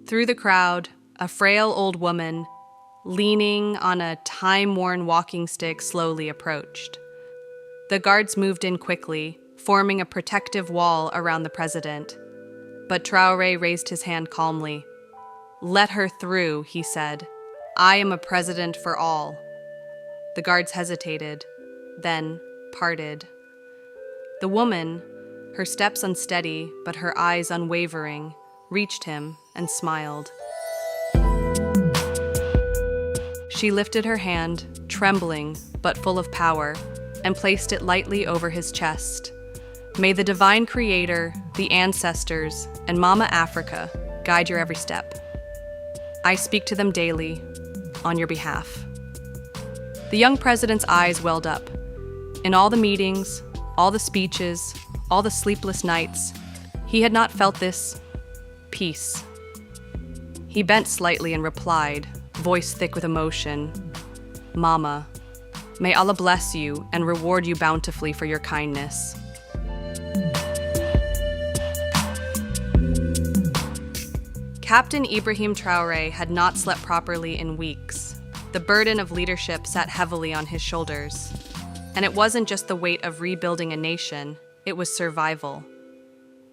Through the crowd, a frail old woman, leaning on a time-worn walking stick, slowly approached. The guards moved in quickly, forming a protective wall around the president. But Traore raised his hand calmly. "Let her through," he said. "I am a president for all." The guards hesitated, then parted. The woman, her steps unsteady but her eyes unwavering, reached him and smiled. She lifted her hand, trembling but full of power, and placed it lightly over his chest. "May the divine creator, the ancestors, and Mama Africa guide your every step. I speak to them daily, on your behalf." The young president's eyes welled up. In all the meetings, all the speeches, all the sleepless nights, he had not felt this peace. He bent slightly and replied, voice thick with emotion, "Mama, may Allah bless you and reward you bountifully for your kindness." Captain Ibrahim Traoré had not slept properly in weeks. The burden of leadership sat heavily on his shoulders. And it wasn't just the weight of rebuilding a nation, it was survival.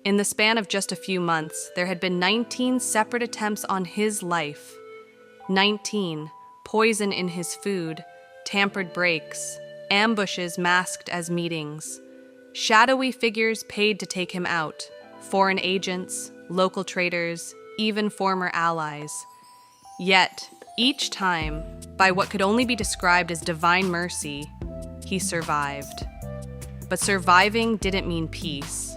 In the span of just a few months, there had been 19 separate attempts on his life. 19, poison in his food, tampered breaks, ambushes masked as meetings, shadowy figures paid to take him out, foreign agents, local traitors, even former allies. Yet, each time, by what could only be described as divine mercy, he survived. But surviving didn't mean peace.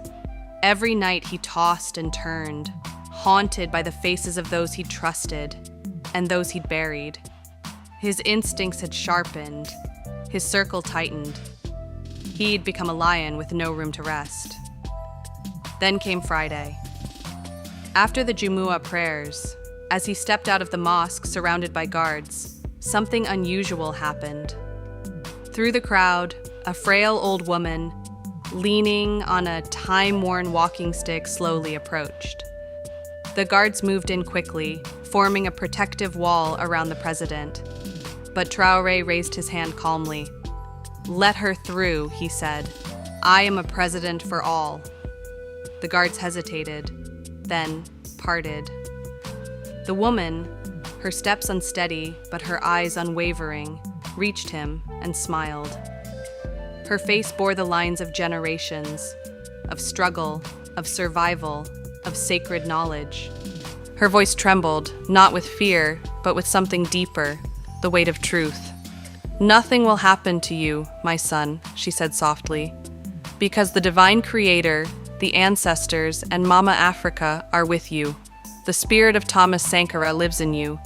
Every night he tossed and turned, haunted by the faces of those he'd trusted and those he'd buried. His instincts had sharpened, his circle tightened. He'd become a lion with no room to rest. Then came Friday. After the Jumu'ah prayers, as he stepped out of the mosque surrounded by guards, something unusual happened. Through the crowd, a frail old woman, leaning on a time-worn walking stick, slowly approached. The guards moved in quickly, forming a protective wall around the president. But Traoré raised his hand calmly. "Let her through," he said. "I am a president for all." The guards hesitated, then parted. The woman, her steps unsteady but her eyes unwavering, reached him and smiled. Her face bore the lines of generations, of struggle, of survival, of sacred knowledge. Her voice trembled, not with fear, but with something deeper, the weight of truth. "Nothing will happen to you, my son," she said softly, "because the divine creator, the ancestors, and Mama Africa are with you. The spirit of Thomas Sankara lives in you.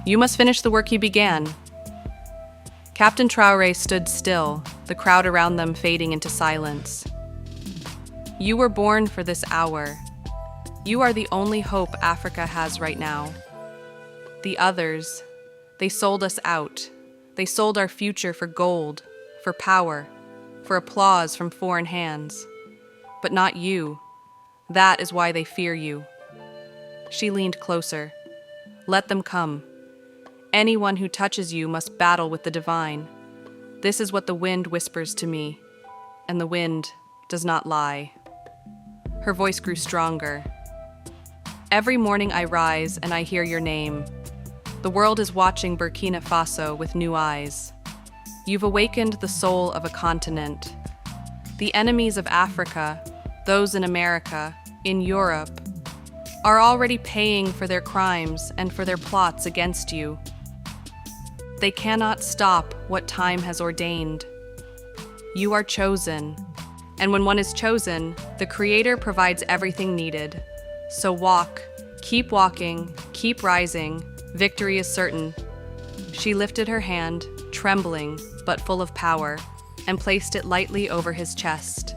You must finish the work you began." Captain Traoré stood still, the crowd around them fading into silence. "You were born for this hour. You are the only hope Africa has right now. The others, they sold us out. They sold our future for gold, for power, for applause from foreign hands. But not you. That is why they fear you." She leaned closer. "Let them come. Anyone who touches you must battle with the divine. This is what the wind whispers to me, and the wind does not lie." Her voice grew stronger. "Every morning I rise and I hear your name. The world is watching Burkina Faso with new eyes. You've awakened the soul of a continent. The enemies of Africa, those in America, in Europe, are already paying for their crimes and for their plots against you. They cannot stop what time has ordained. You are chosen, and when one is chosen, the Creator provides everything needed. So walk, keep walking, keep rising. Victory is certain." She lifted her hand, trembling but full of power, and placed it lightly over his chest.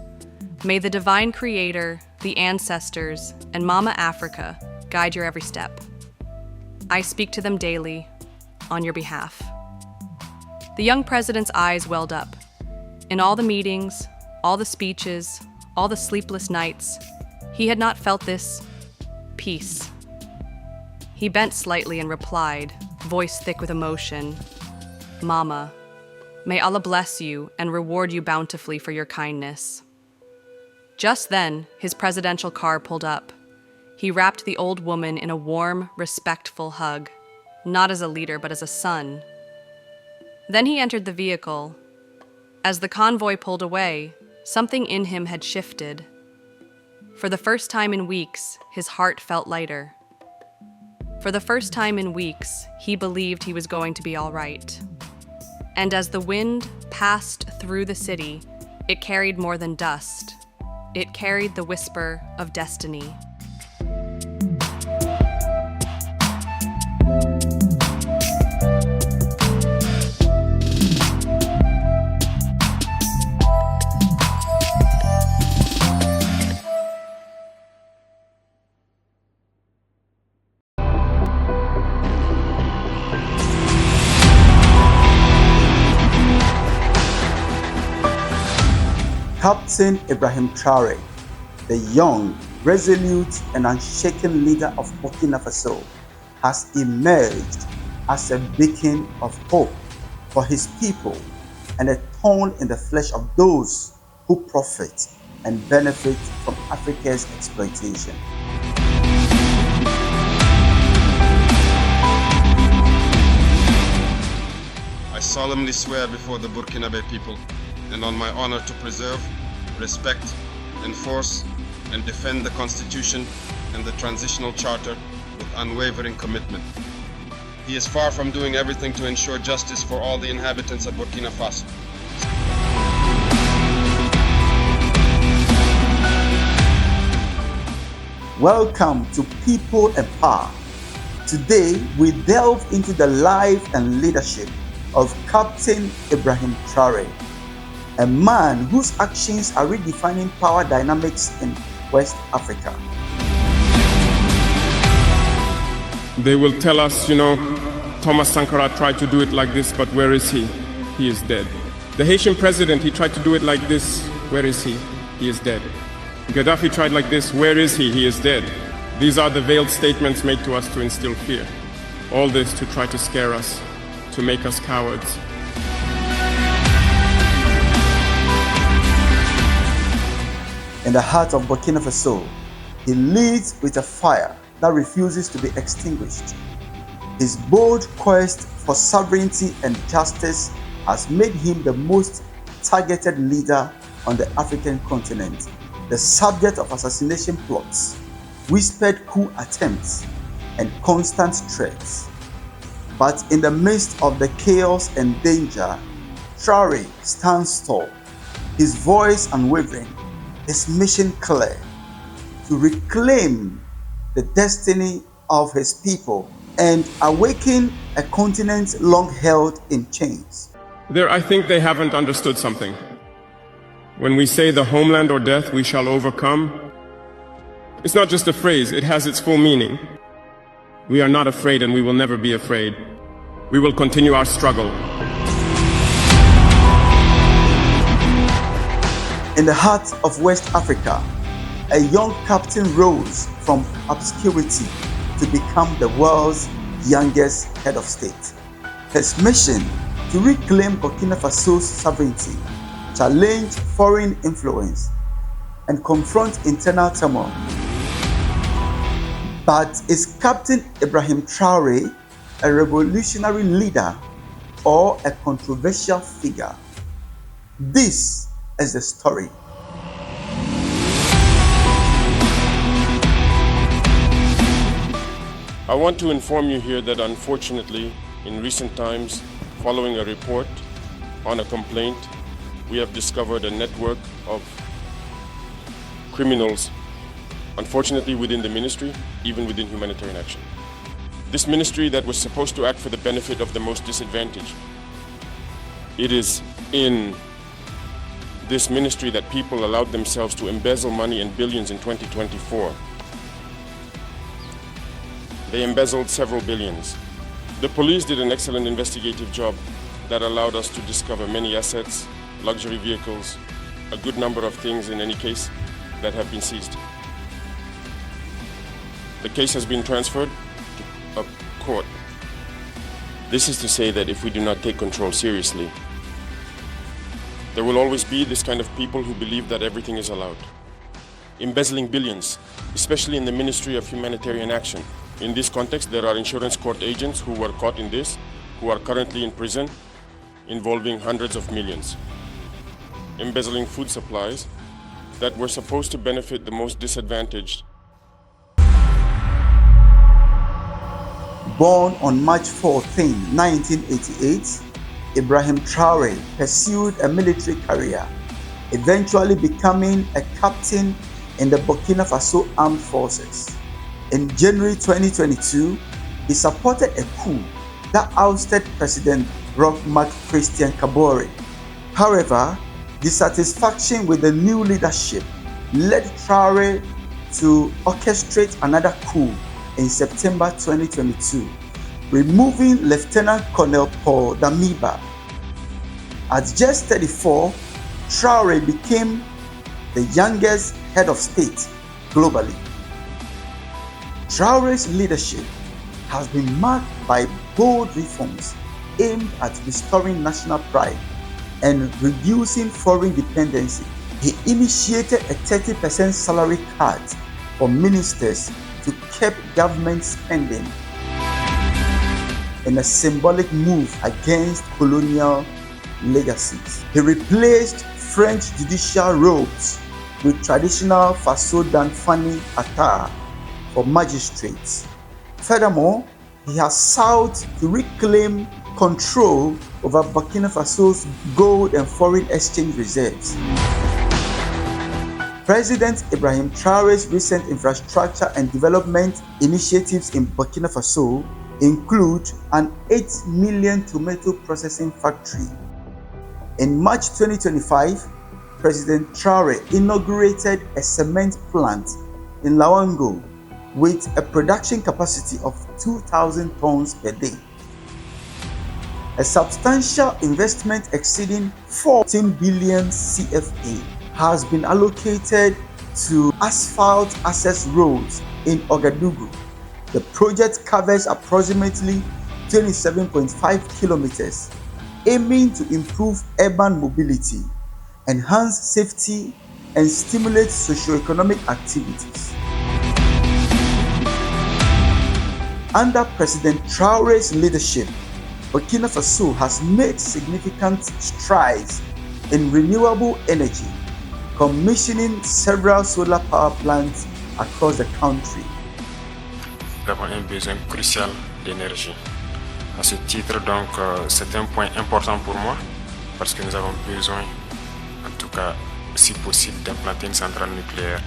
"May the divine creator, the ancestors, and Mama Africa guide your every step. I speak to them daily, on your behalf." The young president's eyes welled up. In all the meetings, all the speeches, all the sleepless nights, he had not felt this peace. He bent slightly and replied, voice thick with emotion, "Mama, may Allah bless you and reward you bountifully for your kindness." Just then, his presidential car pulled up. He wrapped the old woman in a warm, respectful hug, not as a leader, but as a son. Then he entered the vehicle. As the convoy pulled away, something in him had shifted. For the first time in weeks, his heart felt lighter. For the first time in weeks, he believed he was going to be all right. And as the wind passed through the city, it carried more than dust. It carried the whisper of destiny. Captain Ibrahim Traoré, the young, resolute, and unshaken leader of Burkina Faso, has emerged as a beacon of hope for his people and a thorn in the flesh of those who profit and benefit from Africa's exploitation. I solemnly swear before the Burkinabe people and on my honor to preserve, respect, enforce, and defend the Constitution and the Transitional Charter with unwavering commitment. He is far from doing everything to ensure justice for all the inhabitants of Burkina Faso. Welcome to People and Power. Today, we delve into the life and leadership of Captain Ibrahim Traoré, a man whose actions are redefining power dynamics in West Africa. They will tell us, Thomas Sankara tried to do it like this, but where is he? He is dead. The Haitian president, he tried to do it like this. Where is he? He is dead. Gaddafi tried like this. Where is he? He is dead. These are the veiled statements made to us to instill fear. All this to try to scare us, to make us cowards. In the heart of Burkina Faso, he leads with a fire that refuses to be extinguished. His bold quest for sovereignty and justice has made him the most targeted leader on the African continent, the subject of assassination plots, whispered coup attempts, and constant threats. But in the midst of the chaos and danger, Traoré stands tall, his voice unwavering, his mission clear: to reclaim the destiny of his people and awaken a continent long held in chains. I think they haven't understood something. When we say the homeland or death, we shall overcome, it's not just a phrase, it has its full meaning. We are not afraid and we will never be afraid. We will continue our struggle. In the heart of West Africa, a young captain rose from obscurity to become the world's youngest head of state. His mission: to reclaim Burkina Faso's sovereignty, challenge foreign influence, and confront internal turmoil. But is Captain Ibrahim Traoré a revolutionary leader or a controversial figure? This is the story. I want to inform you here that unfortunately, in recent times, following a report on a complaint, we have discovered a network of criminals, unfortunately within the ministry, even within humanitarian action. This ministry that was supposed to act for the benefit of the most disadvantaged. It is in this ministry that people allowed themselves to embezzle money in billions in 2024. They embezzled several billions. The police did an excellent investigative job that allowed us to discover many assets luxury vehicles, a good number of things in any case that have been seized. The case has been transferred to a court. This is to say that if we do not take control seriously, there will always be this kind of people who believe that everything is allowed. Embezzling billions, especially in the Ministry of Humanitarian Action. In this context, there are insurance court agents who were caught in this, who are currently in prison, involving hundreds of millions. Embezzling food supplies that were supposed to benefit the most disadvantaged. Born on March 14, 1988, Ibrahim Traoré pursued a military career, eventually becoming a captain in the Burkina Faso Armed Forces. In January 2022, he supported a coup that ousted President Roch-Marc Christian Kabore. However, dissatisfaction with the new leadership led Traoré to orchestrate another coup in September 2022, removing Lieutenant Colonel Paul Damiba. At just 34, Traoré became the youngest head of state globally. Traoré's leadership has been marked by bold reforms aimed at restoring national pride and reducing foreign dependency. He initiated a 30% salary cut for ministers to curb government spending in a symbolic move against colonial legacies. He replaced French judicial robes with traditional faso d'enfant attire for magistrates. Furthermore, he has sought to reclaim control over Burkina Faso's gold and foreign exchange reserves. President Ibrahim Traoré's recent infrastructure and development initiatives in Burkina Faso include an 8 million tomato processing factory. In March 2025, President Traoré inaugurated a cement plant in Lawango with a production capacity of 2,000 tons per day. A substantial investment exceeding 14 billion CFA has been allocated to asphalt access roads in Ouagadougou. The project covers approximately 27.5 kilometers, aiming to improve urban mobility, enhance safety, and stimulate socio-economic activities. Under President Traoré's leadership, Burkina Faso has made significant strides in renewable energy, commissioning several solar power plants across the country. Nous avons un besoin crucial d'énergie. À ce titre, donc, c'est un point important pour moi parce que nous avons besoin, en tout cas, si possible, d'implanter une centrale nucléaire.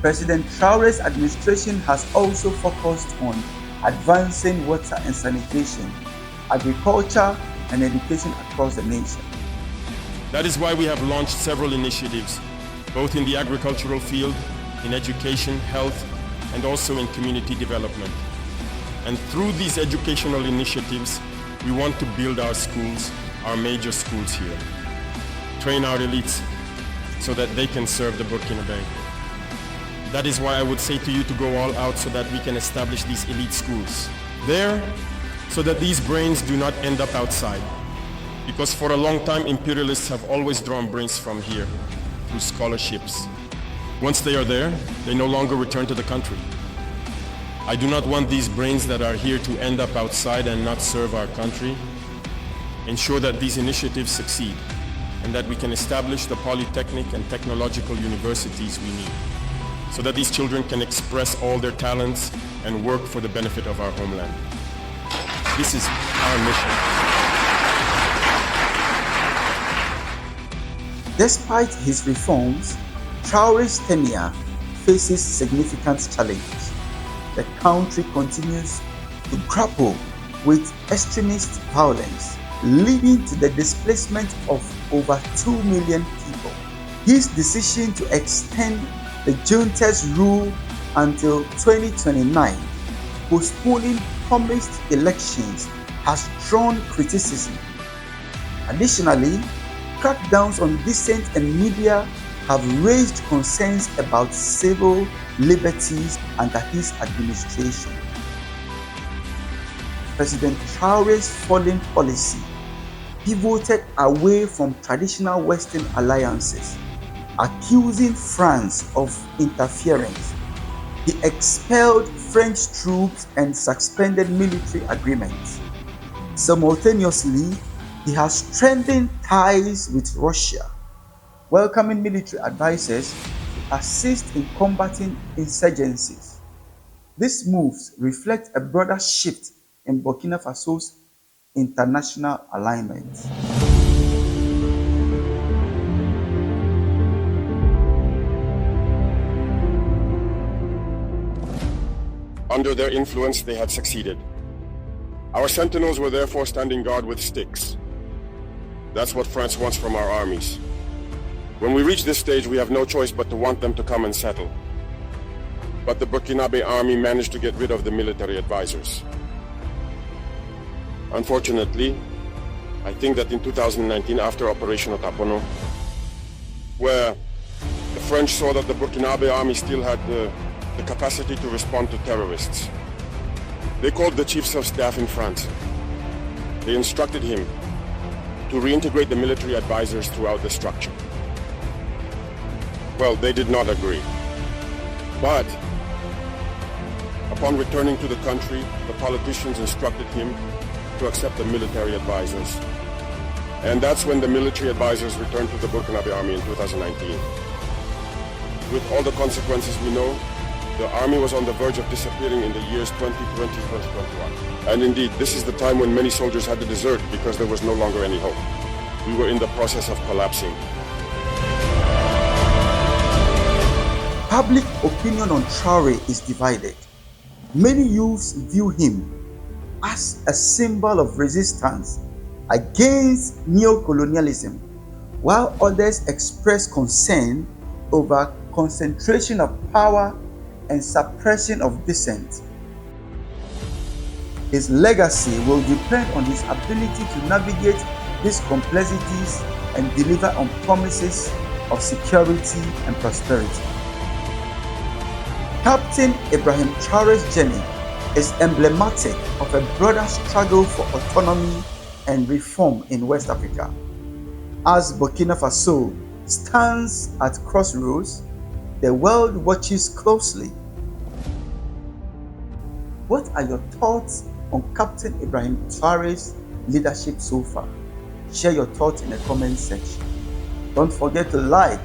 President Traoré's administration has also focused on advancing water and sanitation, agriculture, and education across the nation. That is why we have launched several initiatives, both in the agricultural field, in education, health, and also in community development. And through these educational initiatives, we want to build our schools, our major schools here, train our elites so that they can serve the Burkina Faso. That is why I would say to you to go all out so that we can establish these elite schools there, so that these brains do not end up outside. Because for a long time, imperialists have always drawn brains from here through scholarships. Once they are there, they no longer return to the country. I do not want these brains that are here to end up outside and not serve our country. Ensure that these initiatives succeed and that we can establish the polytechnic and technological universities we need, so that these children can express all their talents and work for the benefit of our homeland. This is our mission. Despite his reforms, Traoré's tenure faces significant challenges. The country continues to grapple with extremist violence, leading to the displacement of over 2 million people. His decision to extend the junta's rule until 2029, postponing promised elections, has drawn criticism. Additionally, crackdowns on dissent and media have raised concerns about civil liberties under his administration. President Traore's foreign policy pivoted away from traditional Western alliances, accusing France of interference. He expelled French troops and suspended military agreements. Simultaneously, he has strengthened ties with Russia, welcoming military advisors to assist in combating insurgencies. These moves reflect a broader shift in Burkina Faso's international alignment. Under their influence, they had succeeded. Our sentinels were therefore standing guard with sticks. That's what France wants from our armies. When we reach this stage, we have no choice but to want them to come and settle. But the Burkinabe army managed to get rid of the military advisors. Unfortunately, I think that in 2019, after Operation Otapono, where the French saw that the Burkinabe army still had the capacity to respond to terrorists, they called the chiefs of staff in France. They instructed him to reintegrate the military advisors throughout the structure. Well, they did not agree. But upon returning to the country, the politicians instructed him to accept the military advisors. And that's when the military advisors returned to the Burkinabe army in 2019. With all the consequences we know, the army was on the verge of disappearing in the years 2020, 2021. And indeed, this is the time when many soldiers had to desert because there was no longer any hope. We were in the process of collapsing. Public opinion on Traore is divided. Many youths view him as a symbol of resistance against neocolonialism, while others express concern over concentration of power and suppression of dissent. His legacy will depend on his ability to navigate these complexities and deliver on promises of security and prosperity. Captain Ibrahim Traoré's journey is emblematic of a broader struggle for autonomy and reform in West Africa. As Burkina Faso stands at crossroads, the world watches closely. What are your thoughts on Captain Ibrahim Traoré's leadership so far? Share your thoughts in the comment section. Don't forget to like,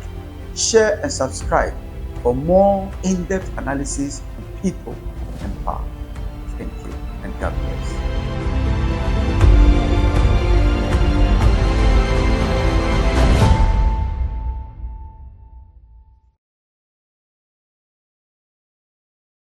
share, and subscribe for more in-depth analysis on people and power. Thank you, and God bless.